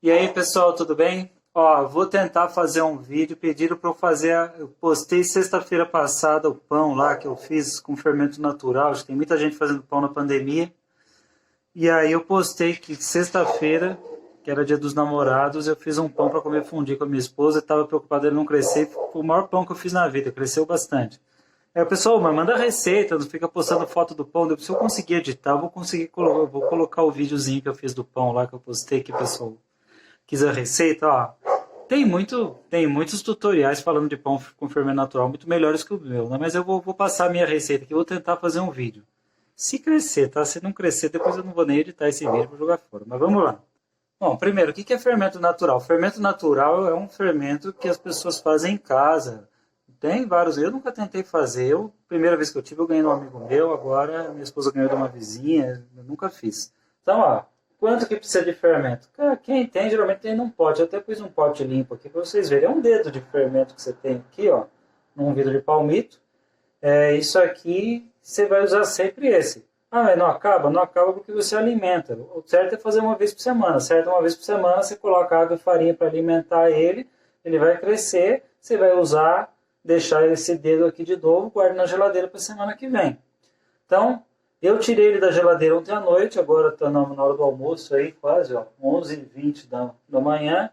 E aí, pessoal, tudo bem? Ó, vou tentar fazer um vídeo. Pediram para eu fazer. Eu postei sexta-feira passada o pão lá que eu fiz com fermento natural. Acho que tem muita gente fazendo pão na pandemia. E aí eu postei que sexta-feira, que era dia dos namorados, eu fiz um pão para comer fundir com a minha esposa. Estava preocupado ele não crescer. Foi o maior pão que eu fiz na vida. Cresceu bastante. Aí o pessoal, mas manda receita, não fica postando foto do pão. Se eu conseguir editar, eu vou conseguir vou colocar o videozinho que eu fiz do pão lá que eu postei, que o pessoal quis a receita, ó. Tem muitos tutoriais falando de pão com fermento natural, muito melhores que o meu, né? Mas eu vou passar a minha receita aqui, vou tentar fazer um vídeo. Se crescer, tá? Se não crescer, depois eu não vou nem editar esse vídeo para jogar fora. Mas vamos lá. Bom, primeiro, o que é fermento natural? Fermento natural é um fermento que as pessoas fazem em casa. Tem vários, eu nunca tentei fazer. Primeira vez que eu tive, eu ganhei de um amigo meu, agora minha esposa ganhou de uma vizinha, eu nunca fiz. Então, ó, quanto que precisa de fermento? Cara, quem tem, geralmente tem num pote. Eu até pus um pote limpo aqui para vocês verem. É um dedo de fermento que você tem aqui, ó, num vidro de palmito. Isso aqui, você vai usar sempre esse. Ah, mas não acaba? Não acaba porque você alimenta. O certo é fazer uma vez por semana. Certo? Uma vez por semana você coloca água e farinha para alimentar ele vai crescer, você vai usar, deixar esse dedo aqui de novo, guarda na geladeira para a semana que vem. Então, eu tirei ele da geladeira ontem à noite, agora está na hora do almoço aí, quase, ó, 11h20 da manhã.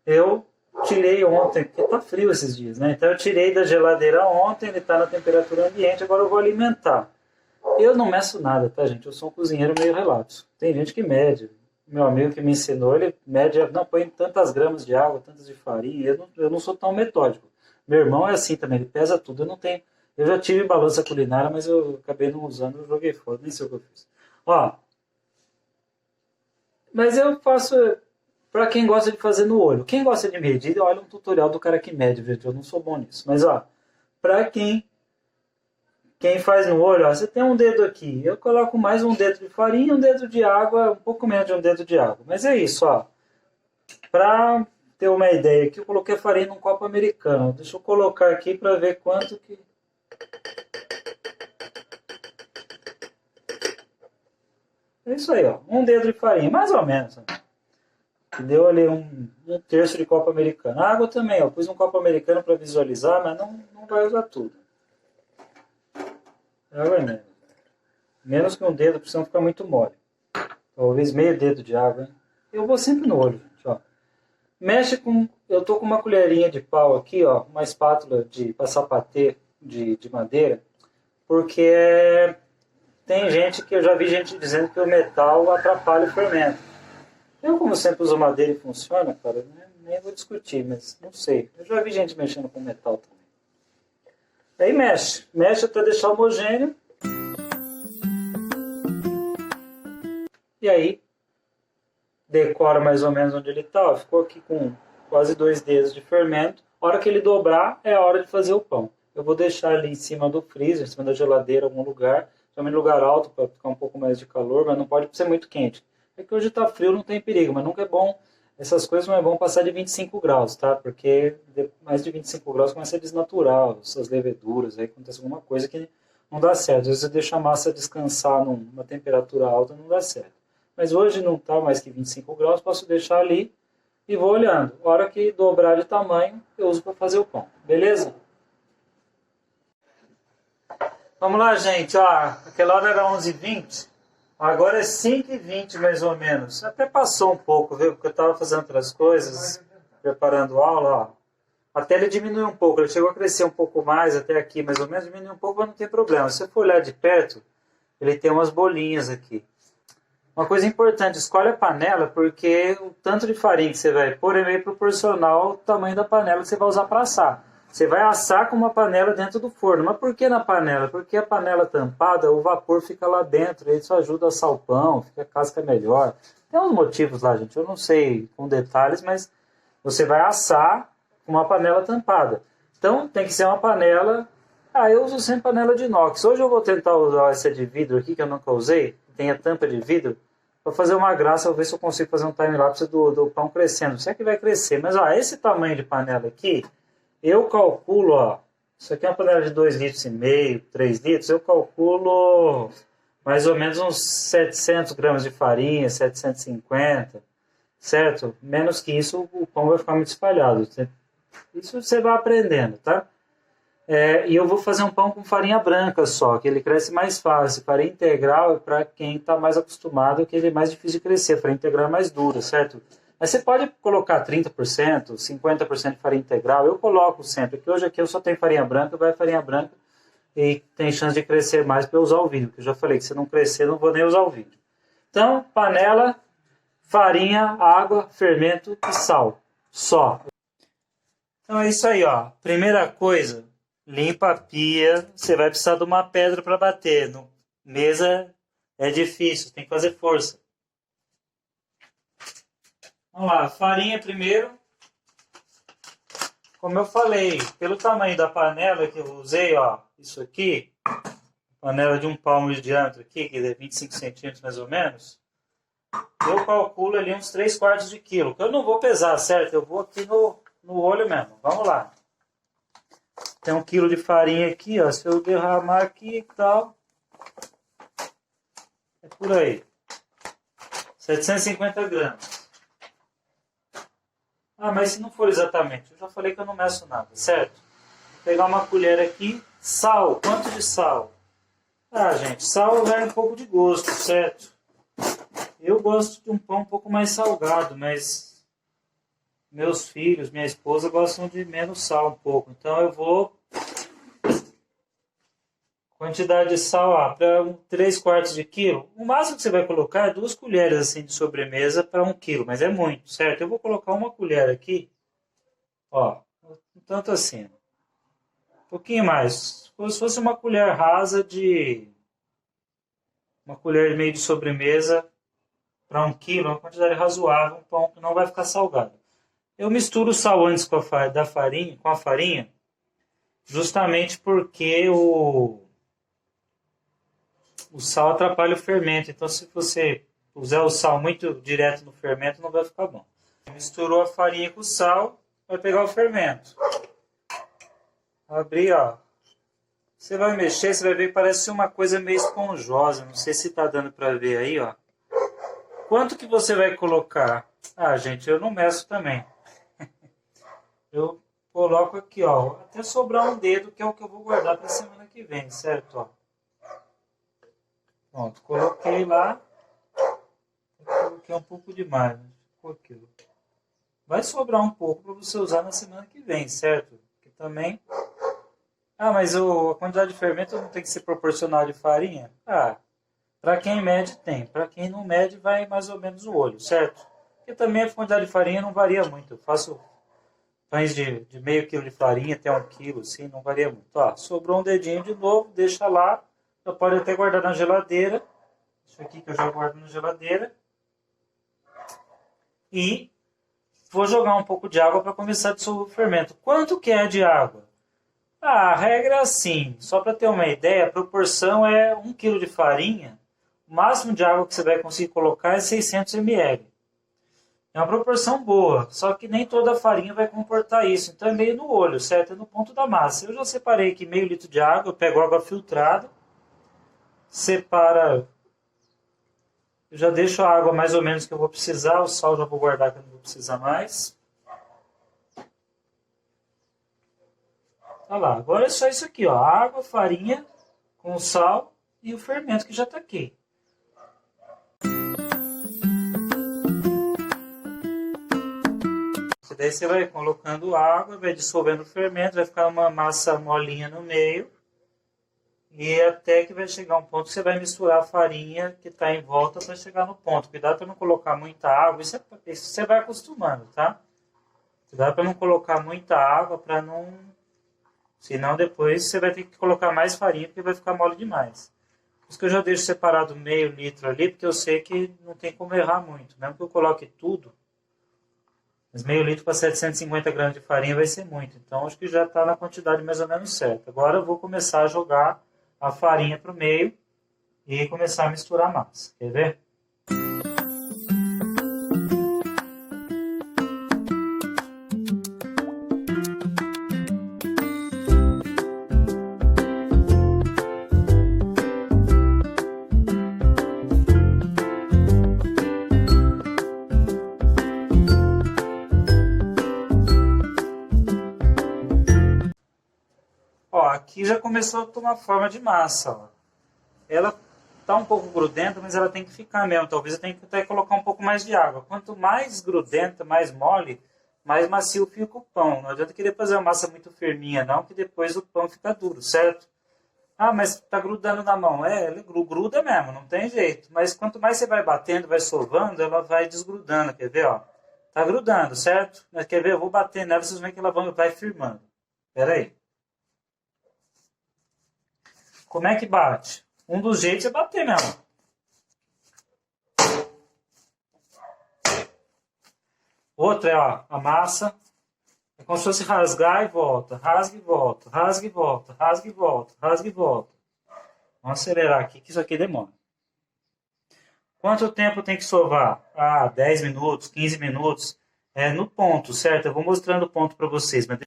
Eu tirei ontem, porque está frio esses dias, né? Então eu tirei da geladeira ontem, ele está na temperatura ambiente, agora eu vou alimentar. Eu não meço nada, tá, gente? Eu sou um cozinheiro meio relapso. Tem gente que mede. Meu amigo que me ensinou, ele mede, não, põe tantas gramas de água, tantas de farinha. Eu não sou tão metódico. Meu irmão é assim também, ele pesa tudo. Eu não tenho. Eu já tive balança culinária, mas eu acabei não usando, eu joguei fora, nem sei o que eu fiz. Ó, mas eu faço para quem gosta de fazer no olho. Quem gosta de medir, olha um tutorial do cara que mede, viu? Eu não sou bom nisso. Mas, ó, para quem faz no olho, ó, você tem um dedo aqui. Eu coloco mais um dedo de farinha, um dedo de água, um pouco menos de um dedo de água. Mas é isso, ó. Para ter uma ideia aqui, eu coloquei a farinha num copo americano. Deixa eu colocar aqui para ver quanto que... É isso aí, ó. Um dedo de farinha, mais ou menos. Ó. Deu ali um terço de copo americano. A água também, ó. Pus um copo americano para visualizar, mas não vai usar tudo. Água é menos. Menos que um dedo, porque senão fica muito mole. Talvez meio dedo de água. Hein? Eu vou sempre no olho, gente, ó. Mexe com... Eu tô com uma colherinha de pau aqui, ó. Uma espátula de passar patê de madeira. Porque tem gente que eu já vi gente dizendo que o metal atrapalha o fermento. Eu, como sempre uso madeira e funciona, cara, nem vou discutir, mas não sei. Eu já vi gente mexendo com metal também. Aí mexe até deixar homogêneo. E aí, decora mais ou menos onde ele está. Ficou aqui com quase 2 dedos de fermento. A hora que ele dobrar, é a hora de fazer o pão. Eu vou deixar ali em cima do freezer, em cima da geladeira, algum lugar. Também em lugar alto, para ficar um pouco mais de calor, mas não pode ser muito quente. É que hoje está frio, não tem perigo, mas nunca é bom. Essas coisas não é bom passar de 25 graus, tá? Porque mais de 25 graus começa a desnaturar essas leveduras, aí acontece alguma coisa que não dá certo. Às vezes você deixa a massa descansar numa temperatura alta, não dá certo. Mas hoje não está mais que 25 graus, posso deixar ali e vou olhando. A hora que dobrar de tamanho, eu uso para fazer o pão. Beleza? Vamos lá, gente. Ó, aquela hora era 11h20. Agora é 5h20 mais ou menos. Até passou um pouco, viu? Porque eu estava fazendo outras coisas, preparando aula. Ó. Até ele diminuiu um pouco. Ele chegou a crescer um pouco mais, até aqui mais ou menos. Diminuiu um pouco, mas não tem problema. Se você for olhar de perto, ele tem umas bolinhas aqui. Uma coisa importante, escolhe a panela, porque o tanto de farinha que você vai pôr é meio proporcional ao tamanho da panela que você vai usar para assar. Você vai assar com uma panela dentro do forno. Mas por que na panela? Porque a panela tampada, o vapor fica lá dentro, e isso ajuda a assar o pão, fica a casca melhor. Tem uns motivos lá, gente, eu não sei com detalhes, mas você vai assar com uma panela tampada. Então tem que ser uma panela... eu uso sempre panela de inox. Hoje eu vou tentar usar essa de vidro aqui, que eu nunca usei, tem a tampa de vidro, para fazer uma graça, vou ver se eu consigo fazer um time-lapse do pão crescendo. Se é que vai crescer. Mas ó, esse tamanho de panela aqui, eu calculo, ó, isso aqui é uma panela de 2,5 litros, 3 litros, eu calculo mais ou menos uns 700 gramas de farinha, 750. certo? Menos que isso, o pão vai ficar muito espalhado. Isso você vai aprendendo, tá? E eu vou fazer um pão com farinha branca só, que ele cresce mais fácil. Farinha integral é para quem está mais acostumado, que ele é mais difícil de crescer. Farinha integral é mais dura, certo? Mas você pode colocar 30%, 50% de farinha integral. Eu coloco sempre, que hoje aqui eu só tenho farinha branca, vai farinha branca e tem chance de crescer mais para eu usar o vídeo. Que eu já falei que se não crescer, não vou nem usar o vídeo. Então, panela, farinha, água, fermento e sal. Só. Então é isso aí, ó. Primeira coisa, limpa a pia. Você vai precisar de uma pedra para bater. Mesa é difícil, tem que fazer força. Vamos lá, farinha primeiro. Como eu falei, pelo tamanho da panela que eu usei, ó, isso aqui, panela de 1 palmo de diâmetro aqui, que é 25 centímetros mais ou menos, eu calculo ali uns 3/4 de quilo, que eu não vou pesar, certo? Eu vou aqui no olho mesmo. Vamos lá. Tem 1 quilo de farinha aqui, ó, se eu derramar aqui e tal, é por aí. 750 gramas. Ah, mas se não for exatamente, eu já falei que eu não meço nada, certo? Vou pegar uma colher aqui, sal, quanto de sal? Ah, gente, sal vai um pouco de gosto, certo? Eu gosto de um pão um pouco mais salgado, mas meus filhos, minha esposa gostam de menos sal um pouco, então eu vou... Quantidade de sal, para 3/4 de quilo. O máximo que você vai colocar é 2 colheres assim, de sobremesa para 1 quilo, mas é muito, certo? Eu vou colocar 1 colher aqui, ó, um tanto assim. Um pouquinho mais. Como se fosse uma colher rasa de... Uma colher e meio de sobremesa para 1 quilo, uma quantidade razoável, um pão que não vai ficar salgado. Eu misturo o sal antes com a farinha, justamente porque o sal atrapalha o fermento, então se você usar o sal muito direto no fermento, não vai ficar bom. Misturou a farinha com o sal, vai pegar o fermento. Abrir, ó. Você vai mexer, você vai ver que parece uma coisa meio esponjosa, não sei se está dando para ver aí, ó. Quanto que você vai colocar? Ah, gente, eu não meço também. Eu coloco aqui, ó, até sobrar um dedo, que é o que eu vou guardar para semana que vem, certo? Ó. Pronto, coloquei lá. Coloquei um pouco demais, né? Ficou aquilo. Vai sobrar um pouco para você usar na semana que vem, certo? Que também... Ah, mas a quantidade de fermento não tem que ser proporcional de farinha? Ah, para quem mede tem. Para quem não mede vai mais ou menos o olho, certo? Porque também a quantidade de farinha não varia muito. Eu faço pães de meio quilo de farinha até 1 quilo, assim, não varia muito. Ó, sobrou um dedinho de novo, deixa lá. Já pode até guardar na geladeira. Isso aqui que eu já guardo na geladeira. E vou jogar um pouco de água para começar a dissolver o fermento. Quanto que é de água? Ah, a regra é assim. Só para ter uma ideia, a proporção é 1 kg de farinha. O máximo de água que você vai conseguir colocar é 600 ml. É uma proporção boa, só que nem toda a farinha vai comportar isso. Então é meio no olho, certo? É no ponto da massa. Eu já separei aqui meio litro de água, eu pego água filtrada. Separa, eu já deixo a água mais ou menos que eu vou precisar, o sal já vou guardar que eu não vou precisar mais. Olha lá, agora é só isso aqui, ó, água, farinha com sal e o fermento que já está aqui. Daí você vai colocando água, vai dissolvendo o fermento, vai ficar uma massa molinha no meio. E até que vai chegar um ponto que você vai misturar a farinha que está em volta para chegar no ponto. Cuidado para não colocar muita água, isso você vai acostumando, tá? Cuidado para não colocar muita água, para não... Senão depois você vai ter que colocar mais farinha, porque vai ficar mole demais. Por isso que eu já deixo separado meio litro ali, porque eu sei que não tem como errar muito. Mesmo que eu coloque tudo, mas meio litro para 750 gramas de farinha vai ser muito. Então acho que já está na quantidade mais ou menos certa. Agora eu vou começar a jogar a farinha para o meio e começar a misturar a massa. Quer ver? aqui já começou a tomar forma de massa, ó. Ela tá um pouco grudenta, mas ela tem que ficar mesmo. Talvez eu tenha que até colocar um pouco mais de água. Quanto mais grudenta, mais mole, mais macio fica o pão. Não adianta querer fazer uma massa muito firminha, não, que depois o pão fica duro, certo? Ah, mas tá grudando na mão. É, ele gruda mesmo, não tem jeito. Mas quanto mais você vai batendo, vai sovando, ela vai desgrudando. Quer ver, ó? Tá grudando, certo? Mas quer ver? Eu vou bater nela, vocês veem que ela vai firmando. Espera aí. Como é que bate? Um dos jeitos é bater mesmo. Outro é, ó, a massa. É como se fosse rasgar e volta. Rasga e volta. Rasga e volta. Rasga e volta. Rasga e volta. Vamos acelerar aqui, que isso aqui demora. Quanto tempo tem que sovar? Ah, 10 minutos, 15 minutos. É no ponto, certo? Eu vou mostrando o ponto para vocês. Mas...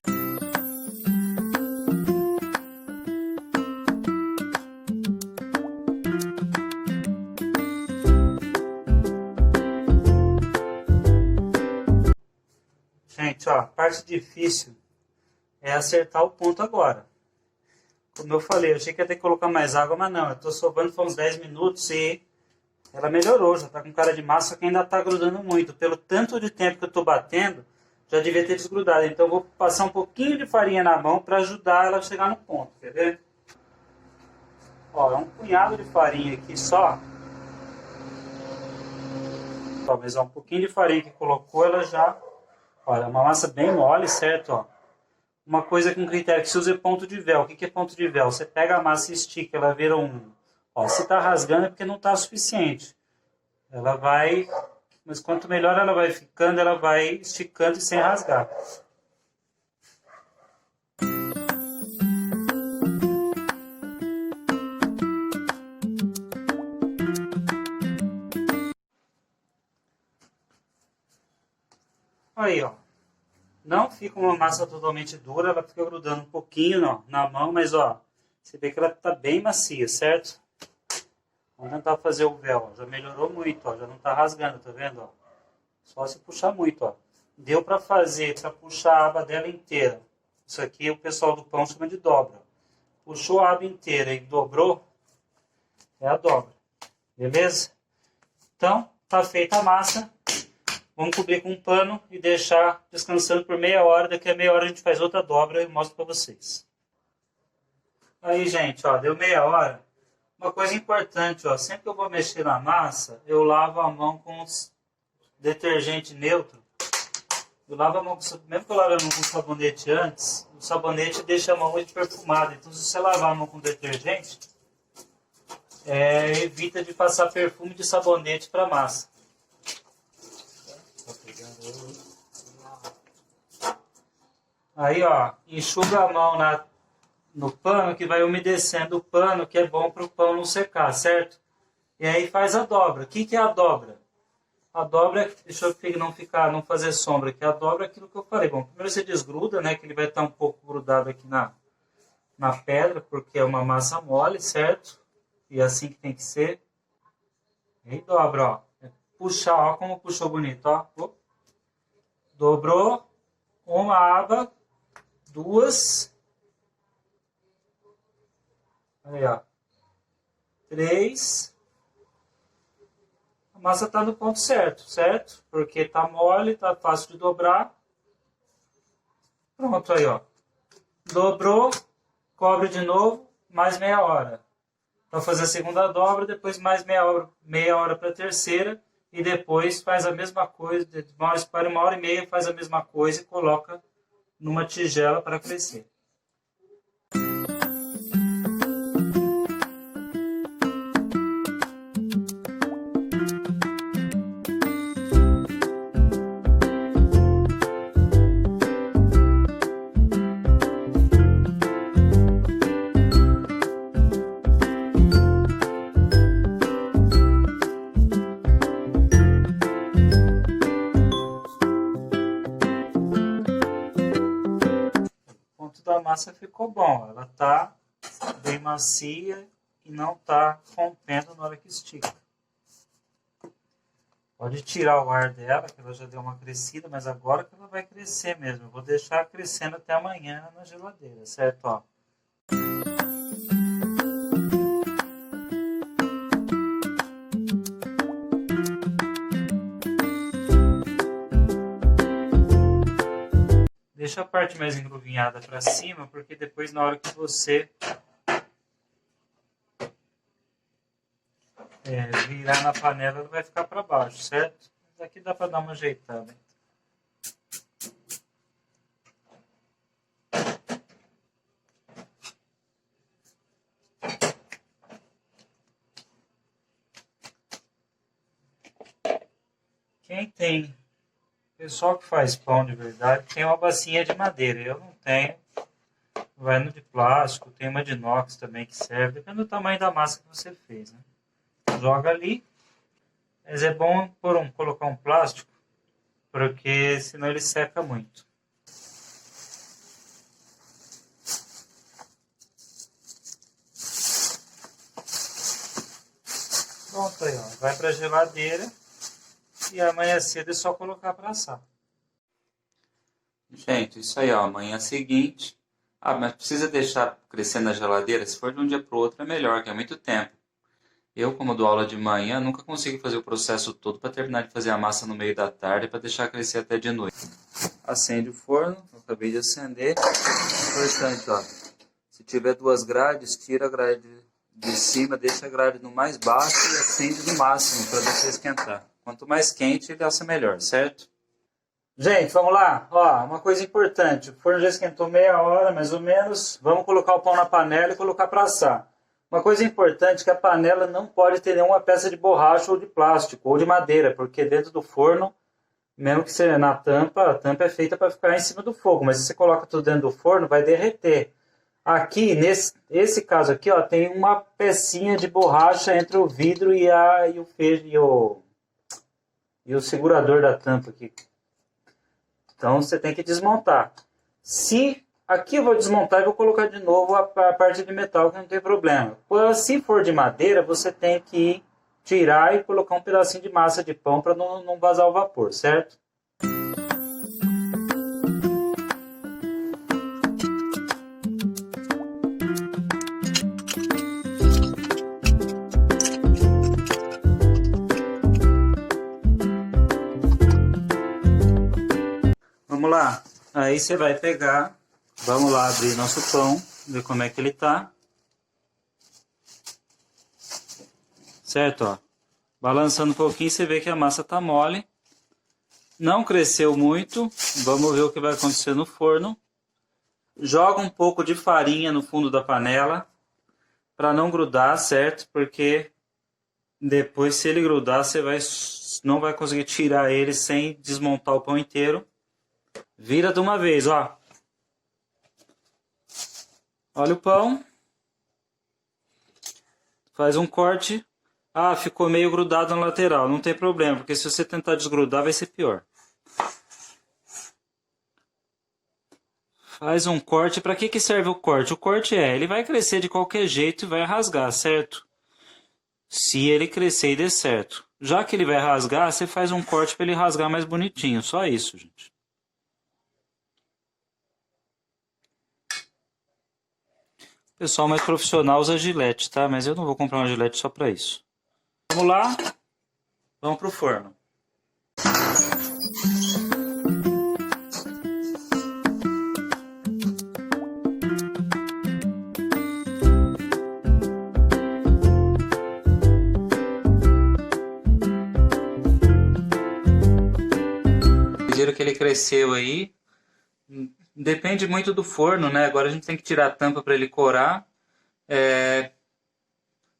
Gente, ó, a parte difícil é acertar o ponto agora. Como eu falei, eu achei que ia ter que colocar mais água, mas não. Eu tô sovando faz uns 10 minutos e ela melhorou. Já tá com cara de massa, só que ainda tá grudando muito. Pelo tanto de tempo que eu tô batendo, já devia ter desgrudado. Então eu vou passar um pouquinho de farinha na mão para ajudar ela a chegar no ponto. Quer ver? Ó, é um punhado de farinha aqui só. Talvez um pouquinho de farinha que colocou, ela já... Olha, é uma massa bem mole, certo? Ó. Uma coisa com critério que se usa é ponto de véu. O que é ponto de véu? Você pega a massa e estica, ela vira um... Ó, se está rasgando é porque não está suficiente. Ela vai... Mas quanto melhor ela vai ficando, ela vai esticando e sem rasgar. Aí, ó. Não fica uma massa totalmente dura, ela fica grudando um pouquinho ó, na mão, mas ó, você vê que ela está bem macia, certo? Vamos tentar fazer o véu, ó. Já melhorou muito, ó, já não está rasgando, tá vendo? Ó? Só se puxar muito, ó. Deu para fazer, para puxar a aba dela inteira. Isso aqui o pessoal do pão chama de dobra. Puxou a aba inteira e dobrou, é a dobra. Beleza? Então, tá feita a massa. Vamos cobrir com um pano e deixar descansando por meia hora. Daqui a meia hora a gente faz outra dobra e mostro para vocês. Aí, gente, ó, deu meia hora. Uma coisa importante, ó, sempre que eu vou mexer na massa, eu lavo a mão com detergente neutro. Eu lavo a mão, mesmo que eu lave a mão com sabonete antes, o sabonete deixa a mão muito perfumada. Então, se você lavar a mão com detergente, evita de passar perfume de sabonete para a massa. Aí, ó, enxuga a mão no pano que vai umedecendo o pano, que é bom para o pão não secar, certo? E aí faz a dobra. O que é a dobra? A dobra, deixa eu não fazer sombra, que a dobra é aquilo que eu falei. Bom, primeiro você desgruda, né, que ele vai estar um pouco grudado aqui na pedra, porque é uma massa mole, certo? E é assim que tem que ser. E aí dobra, ó. Puxar, ó como puxou bonito, ó. Dobrou uma aba, duas, aí ó, três, a massa está no ponto certo, certo? Porque tá mole, tá fácil de dobrar. Pronto, aí ó, dobrou, cobre de novo, mais meia hora. Para fazer a segunda dobra, depois mais meia hora para a terceira, e depois faz a mesma coisa, espera uma hora e meia, faz a mesma coisa e coloca numa tigela para crescer. A massa ficou bom, ela tá bem macia e não tá rompendo na hora que estica. Pode tirar o ar dela, que ela já deu uma crescida, mas agora que ela vai crescer mesmo. Eu vou deixar crescendo até amanhã na geladeira, certo? Ó. Deixa a parte mais engruvinhada para cima, porque depois na hora que você virar na panela, ela vai ficar para baixo, certo? Mas aqui dá para dar uma ajeitada. Quem tem, pessoal que faz pão de verdade, tem uma bacinha de madeira. Eu não tenho. Vai no de plástico, tem uma de inox também que serve, depende do tamanho da massa que você fez, né? Joga ali. Mas é bom colocar um plástico, porque senão ele seca muito. Pronto aí, ó. Vai para a geladeira e amanhã cedo é só colocar para assar. Gente, isso aí, ó, amanhã seguinte. Ah, mas precisa deixar crescer na geladeira? Se for de um dia para o outro é melhor, que é muito tempo. Eu, como dou aula de manhã, nunca consigo fazer o processo todo para terminar de fazer a massa no meio da tarde para deixar crescer até de noite. Acende o forno, eu acabei de acender. Importante, ó, se tiver 2 grades, tira a grade de cima, deixa a grade no mais baixo e acende no máximo para deixar esquentar. Quanto mais quente, ele assa melhor, certo? Gente, vamos lá. Ó, uma coisa importante. O forno já esquentou meia hora, mais ou menos. Vamos colocar o pão na panela e colocar para assar. Uma coisa importante é que a panela não pode ter nenhuma peça de borracha ou de plástico ou de madeira, porque dentro do forno, mesmo que seja na tampa, a tampa é feita para ficar em cima do fogo, mas se você coloca tudo dentro do forno, vai derreter. Aqui, nesse caso aqui, ó, tem uma pecinha de borracha entre o vidro e o segurador da tampa aqui. Então você tem que desmontar. Aqui eu vou desmontar e vou colocar de novo a parte de metal, que não tem problema. Se for de madeira, você tem que tirar e colocar um pedacinho de massa de pão para não vazar o vapor, certo? Vamos lá. Aí você vai pegar... Vamos lá abrir nosso pão, ver como é que ele tá. Certo, ó. Balançando um pouquinho, você vê que a massa tá mole. Não cresceu muito. Vamos ver o que vai acontecer no forno. Joga um pouco de farinha no fundo da panela, para não grudar, certo? Porque depois, se ele grudar, você não vai conseguir tirar ele sem desmontar o pão inteiro. Vira de uma vez, ó. Olha o pão. Faz um corte. Ah, ficou meio grudado na lateral. Não tem problema, porque se você tentar desgrudar vai ser pior. Faz um corte. Para que serve o corte? O corte ele vai crescer de qualquer jeito e vai rasgar, certo? Se ele crescer e der certo. Já que ele vai rasgar, você faz um corte para ele rasgar mais bonitinho. Só isso, gente. O pessoal mais profissional usa gilete, tá? Mas eu não vou comprar uma gilete só para isso. Vamos lá. Vamos pro forno. Viram que ele cresceu aí. Depende muito do forno, né? Agora a gente tem que tirar a tampa para ele corar.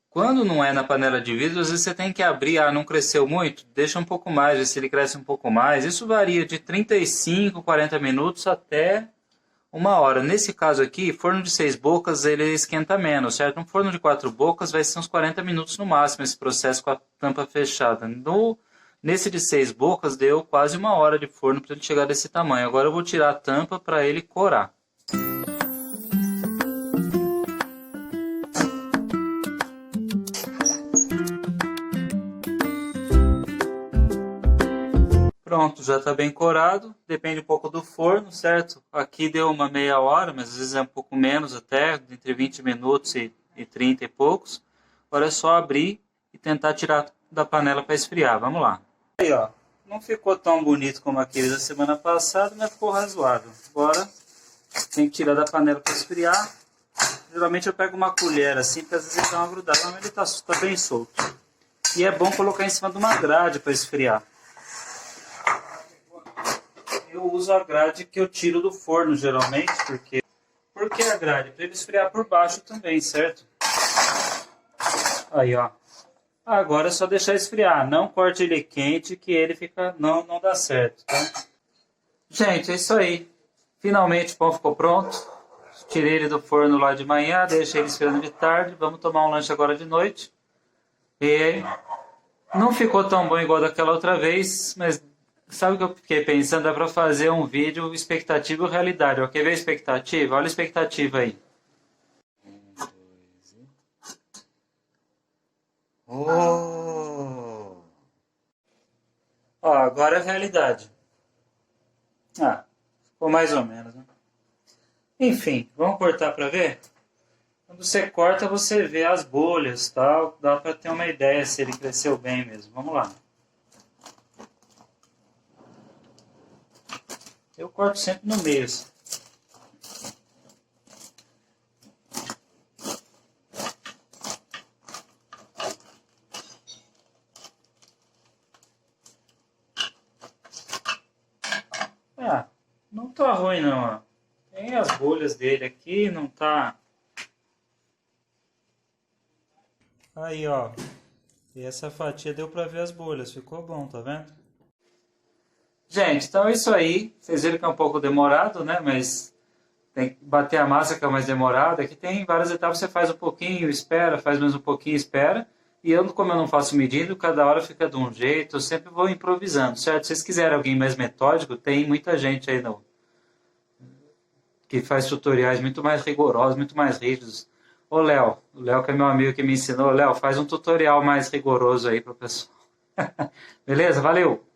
Quando não é na panela de vidro, às vezes você tem que abrir. Ah, não cresceu muito? Deixa um pouco mais, ver se ele cresce um pouco mais. Isso varia de 35, 40 minutos até 1 hora. Nesse caso aqui, forno de 6 bocas, ele esquenta menos, certo? Um forno de 4 bocas vai ser uns 40 minutos no máximo, esse processo com a tampa fechada. Nesse de 6 bocas deu quase 1 hora de forno para ele chegar desse tamanho. Agora eu vou tirar a tampa para ele corar. Pronto, já está bem corado. Depende um pouco do forno, certo? Aqui deu uma meia hora, mas às vezes é um pouco menos até, entre 20 minutos e 30 e poucos. Agora é só abrir e tentar tirar da panela para esfriar. Vamos lá. Aí, ó. não ficou tão bonito como aquele da semana passada, mas ficou razoável. Agora tem que tirar da panela para esfriar. Geralmente eu pego uma colher assim, porque às vezes ele dá uma grudada, mas ele tá bem solto. E é bom colocar em cima de uma grade para esfriar. Eu uso a grade que eu tiro do forno geralmente, porque... Por que a grade? Para ele esfriar por baixo também, certo? Aí, ó. Agora é só deixar esfriar. Não corte ele quente, que ele fica... não dá certo, tá? Gente, é isso aí. Finalmente o pão ficou pronto. Tirei ele do forno lá de manhã, deixei ele esfriando de tarde. Vamos tomar um lanche agora de noite. E não ficou tão bom igual daquela outra vez, mas sabe o que eu fiquei pensando? Dá para fazer um vídeo expectativa e realidade. Ó, quer ver a expectativa? Olha a expectativa aí. Oh! Ó, agora é a realidade. Ah, ficou mais ou menos, né? Enfim, vamos cortar para ver? Quando você corta, você vê as bolhas e tal. Dá para ter uma ideia se ele cresceu bem mesmo. Vamos lá. Eu corto sempre no meio. Ah, não tá ruim não, ó. Tem as bolhas dele aqui, não tá... Aí, ó. E essa fatia deu pra ver as bolhas. Ficou bom, tá vendo? Gente, então é isso aí. Vocês viram que é um pouco demorado, né? Mas tem que bater a massa que é mais demorado. Aqui tem várias etapas. Você faz um pouquinho, espera. Faz mais um pouquinho, espera. E eu, como eu não faço medido, cada hora fica de um jeito. Eu sempre vou improvisando, certo? Se vocês quiserem alguém mais metódico, tem muita gente aí que faz tutoriais muito mais rigorosos, muito mais rígidos. Ô, Léo, o Léo que é meu amigo que me ensinou. Léo, faz um tutorial mais rigoroso aí para o pessoal. Beleza? Valeu!